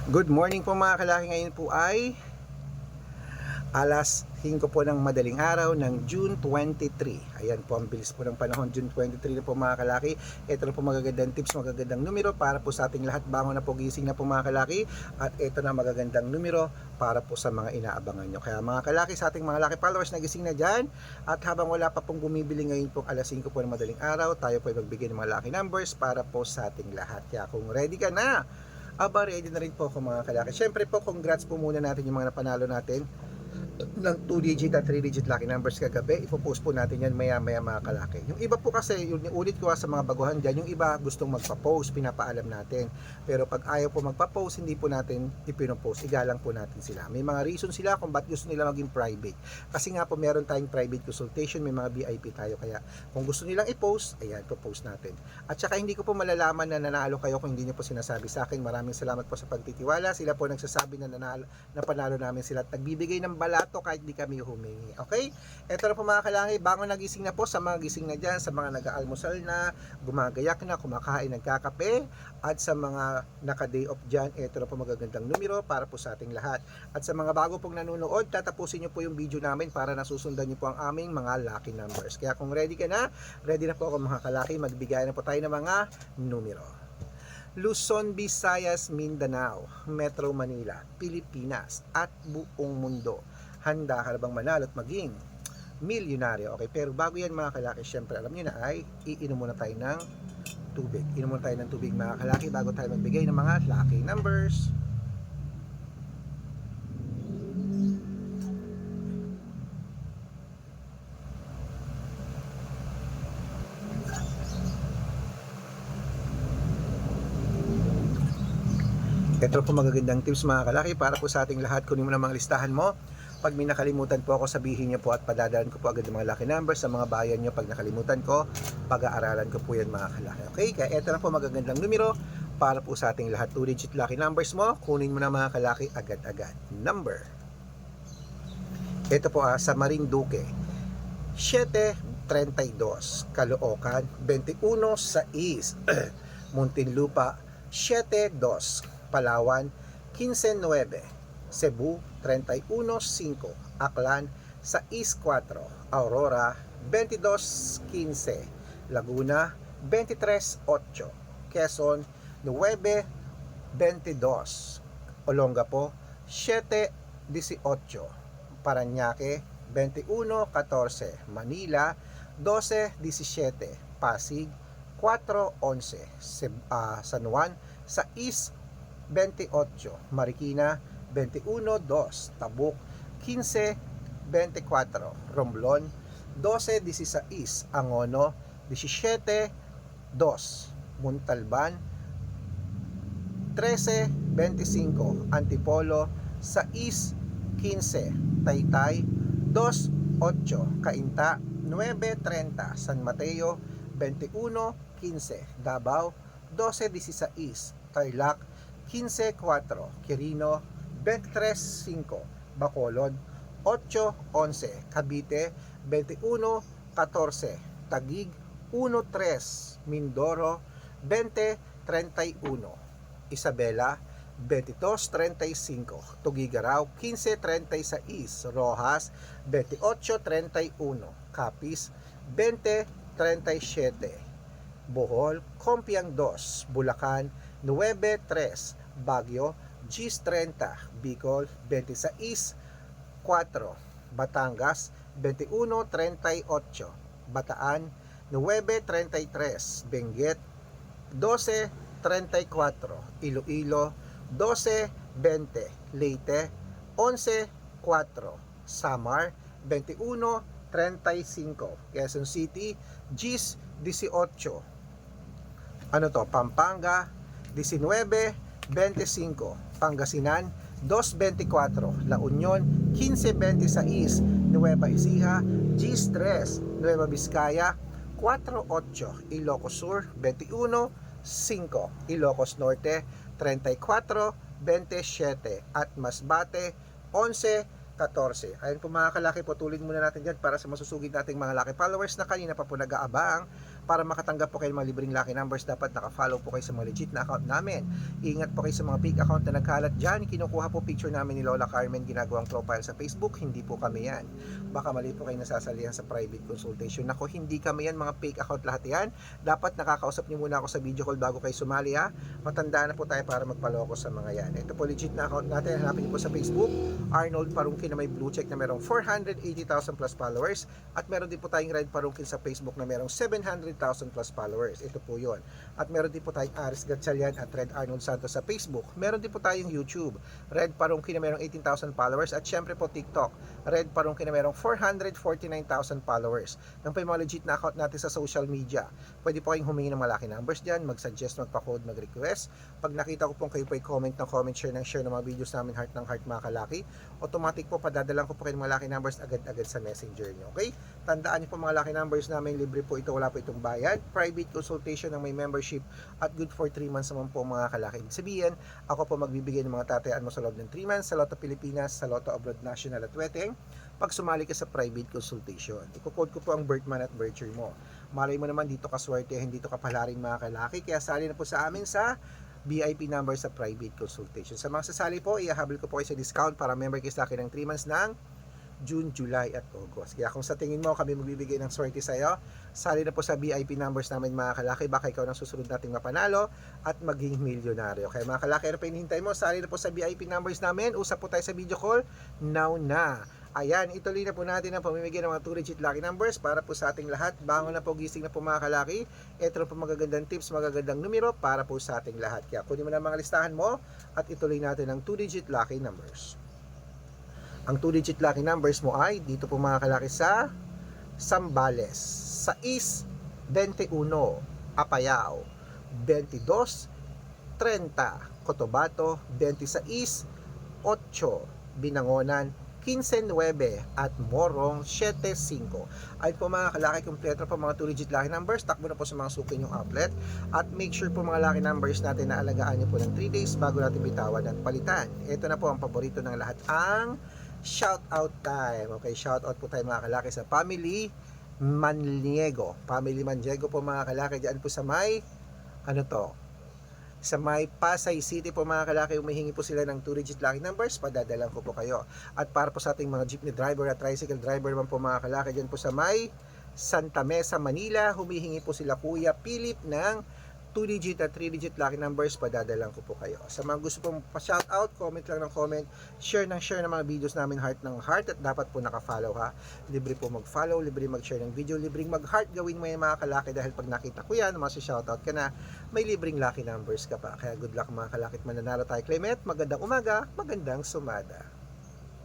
Good morning po mga kalaki. Ngayon po ay alas 5 po ng madaling araw ng June 23. Ayan po, ang bilis po ng panahon. June 23 na po mga kalaki. Ito na po magagandang tips, magagandang numero para po sa ating lahat. Bangon na po, gising na po mga kalaki. At ito na magagandang numero para po sa mga inaabangan nyo. Kaya mga kalaki, sa ating mga laki followers na gising na dyan. At habang wala pa pong bumibili ngayon po alas 5 po ng madaling araw, tayo po ay magbigay ng mga lucky numbers para po sa ating lahat. Kaya kung ready ka na, ready na rin po ako mga kalaki. Syempre po, congrats po muna natin yung mga napanalo natin ng 2 digit at 3 digit lucky numbers kagabi. Ipopost po natin yan maya maya mga kalaki. Yung iba po kasi, yung ulit ko sa mga baguhan dyan, yung iba gustong magpa-post, pinapaalam natin. Pero pag ayaw po magpa-post, hindi po natin ipinopost, igalang po natin sila. May mga reason sila kung ba't gusto nila maging private. Kasi nga po meron tayong private consultation, may mga VIP tayo. Kaya kung gusto nilang i-post, ayan, po-post natin. At saka hindi ko po malalaman na nanalo kayo kung hindi niyo po sinasabi sa akin. Maraming salamat po sa pagtitiwala. Sila po nagsasabi na nanalo, na panalo namin sila at nagbibigay ng balato kahit di kami humingi. Okay? Ito na po mga kalaki, bangon nagising na po sa mga gising na dyan, sa mga nag-aalmusal na, gumagayak na, kumakain, nagkakape, at sa mga naka-day off dyan, ito na po magagandang numero para po sa ating lahat. At sa mga bago pong nanonood, tatapusin nyo po yung video namin para nasusundan nyo po ang aming mga lucky numbers. Kaya kung ready ka na, ready na po ako mga kalaki, magbigay na po tayo ng mga numero. Luzon, Visayas, Mindanao, Metro Manila, Pilipinas, at buong mundo. Handa ka na bang manalo at maging milyonaryo? Okay, pero bago yan mga kalaki, syempre alam nyo na ay iinom muna tayo ng tubig. Inom muna tayo ng tubig mga kalaki bago tayo magbigay ng mga lucky numbers. Ito po magagandang tips mga kalaki para po sa ating lahat. Kunin mo na mga listahan mo. Pag may nakalimutan po ako, sabihin niyo po at padadalan ko po agad yung mga lucky numbers sa mga bayan niyo. Pag nakalimutan ko, pag-aaralan ko po yan mga kalaki. Okay, kaya ito na po magagandang numero para po sa ating lahat. 2 digit lucky numbers mo, kunin mo na mga kalaki agad-agad. Number. Ito po sa Marinduque, 732, Caloocan, 21-6, Muntinlupa, 7-2, Palawan, 15-9, Cebu, 31-5, Aklan, 6-4, Aurora, 22-15, Laguna, 23-8, Quezon, 9-22, Olongapo, 7-18, Parañaque, 21-14, Manila, 12-17, Pasig, 4-11, San Juan, 6-28, Marikina, 21-2, Tabuk, 15-24, Romblon, 12-16, Angono, 17-2, Montalban, 13-25, Antipolo, 6-15, Taytay, 2-8, Cainta, 9-30, San Mateo, 21-15, Davao, 12-16, Tarlac, 15-4, Quirino, 23-5, Bacolod, 8-11, Cavite, 21-14, Taguig, 1-3, Mindoro, 20-31, Isabela, 22-35, Tugigaraw, 15-36, Rojas, 28-31, Capiz, 20-37, Bohol, Compiang 2, Bulacan, 9-3, Baguio, 10-30, Bicol, 26-4, Batangas, 21-38, Bataan, 9-33, Benguet, 12-34, Iloilo, 12-20, Leyte, 11-4, Samar, 21-35, Quezon City, 10-18, Pampanga, 19-25, Pangasinan, 2-24, La Union, 15-26, Nueva Ecija, 10-3, Nueva Vizcaya, 4-8, Ilocos Sur, 21-5, Ilocos Norte, 34-27, at Masbate, 11-14. Ayun po mga kalaki, putulin muna natin dyan para sa masusugid nating mga laki followers na kanina pa po nag-aabang Para makatanggap po kayo ng mga libreng lucky numbers, dapat naka-follow po kayo sa mga legit na account namin. Ingat po kayo sa mga fake account na nagkalat dyan. Kinukuha po picture namin ni Lola Carmen, ginagawang profile sa Facebook. Hindi po kami yan. Baka mali po kayo nasasalihan sa private consultation. Ako, hindi kami yan, mga fake account lahat yan. Dapat nakakausap niyo muna ako sa video call bago kayo sumali ha. Matanda na po tayo para magpaloko sa mga yan. Ito po legit na account natin. Hanapin niyo po sa Facebook, Arnold Parungkin na may blue check na merong 480,000 plus followers. At meron din po tayong Red Parungkin sa Facebook na merong 700,000 plus followers. Ito po yon. At meron din po tayong Aris Gatchalian at Red Arnold Santos sa Facebook. Meron din po tayong YouTube, Red Parungkin na merong 18,000 followers. At syempre po TikTok, Red Parungkin na merong 449,000 followers. Yan po yung mga legit na account natin sa social media. Pwede po kayong humingi ng malaki numbers dyan, mag-suggest, magpa-code, mag-request. Pag nakita ko pong kayo po ay comment ng comment, share ng share ng mga videos namin, heart ng heart mga kalaki, automatic po padadalang ko po kayo ng mga lucky numbers agad-agad sa messenger nyo. Okay? Tandaan nyo po mga lucky numbers namin, libre po ito, wala po itong bayad. Private consultation ng may membership at good for 3 months naman po mga kalaki. Ibig sabihin, ako po magbibigay ng mga tatayaan mo sa loob ng 3 months sa Lotto Pilipinas, sa Lotto Abroad National at Weteng pag sumali ka sa private consultation. Iko-code ko po ang birth month at birth year mo. Malay mo naman dito ka swerte, hindi dito ka palaring mga kalaki, kaya sali na po sa amin sa VIP number sa private consultation. Sa mga sasali po, ihahabol ko po kayo sa discount para member kayo sa akin ng 3 months ng June, July at August. Kaya kung sa tingin mo kami magbibigay ng swerte sa iyo, sali na po sa VIP numbers namin mga kalaki, baka ikaw nang susunod nating mapanalo at maging milyonaryo. Kaya mga kalaki, ano pa hinihintay mo? Sali na po sa VIP numbers namin, usap po tayo sa video call now na. Ayan, ituloy na po natin ang pamimigay ng mga 2-digit lucky numbers para po sa ating lahat. Bangon na po, gising na po mga kalaki. Ito na po magagandang tips, magagandang numero para po sa ating lahat. Kaya kunin mo na mga listahan mo at ituloy natin ang 2-digit lucky numbers. Ang 2-digit lucky numbers mo ay dito po mga kalaki sa Zambales, 6, 21, Apayao, 22, 30, Cotabato, 26, 8, Binangonan, 15-9 at Morong 7-5. Ay po mga kalaki, kompleto po mga 2-digit lucky numbers. Takbo na po sa mga suki yung outlet. At make sure po mga lucky numbers natin na alagaan nyo po ng 3 days bago natin bitawan at palitan. Ito na po ang paborito ng lahat, ang shout out time. Okay, shout out po tayo mga kalaki sa family Maniego. Family Maniego po mga kalaki, diyan po sa may sa may Pasay City po mga kalaki, humihingi po sila ng 2-digit lucky numbers, padadalang ko po kayo. At para po sa ating mga jeepney driver at tricycle driver naman po mga kalaki, dyan po sa may Santa Mesa, Manila, humihingi po sila Kuya Philip ng 2-digit at 3-digit lucky numbers, padadalang ko po kayo. Sa mga gusto pong pa-shoutout, comment lang ng comment, share ng mga videos namin, heart ng heart, at dapat po naka-follow ha. Libre po mag-follow, libre mag-share ng video, libreng mag-heart, gawin mo yung mga kalaki dahil pag nakita ko yan, shoutout ka na, may libreng lucky numbers ka pa. Kaya good luck mga kalaki at mananalo tayo. Clement, magandang umaga, magandang sumada.